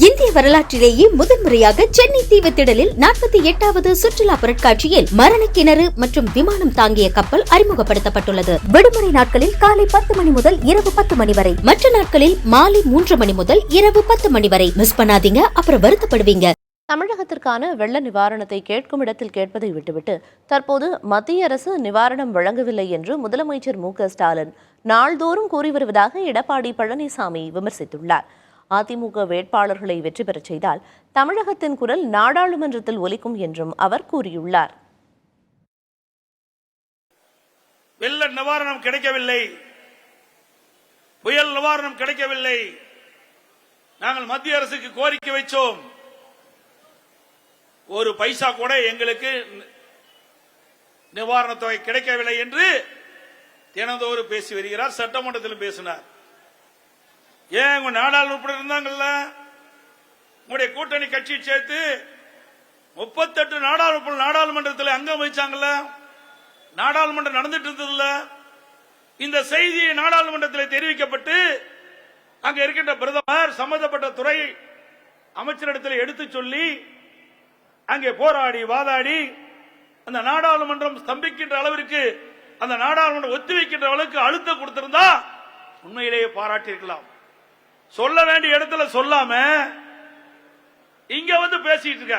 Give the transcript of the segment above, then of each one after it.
இந்திய வரலாற்றிலேயே முதன்முறையாக சென்னை தீவுத்திடலில் 48வது சுற்றுலா பொருட்காட்சியில் மரண கிணறு மற்றும் விமானம் தாங்கிய கப்பல் அறிமுகப்படுத்தப்பட்டுள்ளது. விடுமுறை நாட்களில் காலை 10 மணி முதல் இரவு 10 மணி வரை, மற்ற நாட்களில் மாலை 3 மணி முதல் இரவு 10 மணி வரை. மிஸ் பண்ணாதீங்க, அப்புறம் வருத்தப்படுவீங்க. தமிழகத்திற்கான வெள்ள நிவாரணத்தை கேட்கும் இடத்தில் கேட்பதை விட்டுவிட்டு தற்போது மத்திய அரசு நிவாரணம் வழங்கவில்லை என்று முதலமைச்சர் மு.க.ஸ்டாலின் நாள்தோறும் கூறி வருவதாக எடப்பாடி பழனிசாமி விமர்சித்துள்ளார். அதிமுக வேட்பாளர்களை வெற்றி பெறச் செய்தால் தமிழகத்தின் குரல் நாடாளுமன்றத்தில் ஒலிக்கும் என்றும் அவர் கூறியுள்ளார். வெள்ள நிவாரணம் கிடைக்கவில்லை, புயல் நிவாரணம் கிடைக்கவில்லை, நாங்கள் மத்திய அரசுக்கு கோரிக்கை வைச்சோம், ஒரு பைசா கூட எங்களுக்கு நிவாரண தொகை கிடைக்கவில்லை என்று தினந்தோறும் பேசி வருகிறார். சட்டமன்றத்தில் பேசினார். ஏன் உங்க நாடாளுமன்ற இருந்தாங்கல்ல, உங்களுடைய கூட்டணி கட்சி சேர்த்து 38 நாடாளுமன்றத்தில் அங்கம் வச்சாங்கல்ல, நாடாளுமன்றம் நடந்துட்டு இருந்ததுல, இந்த செய்தி நாடாளுமன்றத்தில் தெரிவிக்கப்பட்டு அங்க இருக்கின்ற பிரதமர் சம்பந்தப்பட்ட துறை அமைச்சரிடத்தில் எடுத்து சொல்லி அங்கே போராடி வாதாடி அந்த நாடாளுமன்றம் ஸ்தம்பிக்கின்ற அளவிற்கு, அந்த நாடாளுமன்றம் ஒத்திவைக்கின்ற அளவுக்கு அழுத்தம் கொடுத்திருந்தா உண்மையிலேயே பாராட்டியிருக்கலாம். சொல்ல வேண்டிய இடத்துல சொல்லாம இங்க வந்து பேசிட்டு இருக்க.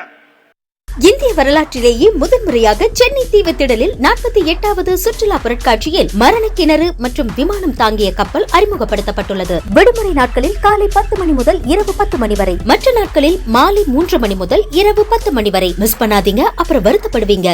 இந்திய வரலாற்றிலேயே முதன்முறையாக சென்னை தீவுத்திடலில் 48வது சுற்றுலா பொருட்காட்சியில் மரண கிணறு மற்றும் விமானம் தாங்கிய கப்பல் அறிமுகப்படுத்தப்பட்டுள்ளது. விடுமுறை நாட்களில் காலை 10 மணி முதல் இரவு 10 மணி வரை, மற்ற நாட்களில் மாலை 3 மணி முதல் இரவு 10 மணி வரை. மிஸ் பண்ணாதீங்க, அப்புறம் வருத்தப்படுவீங்க.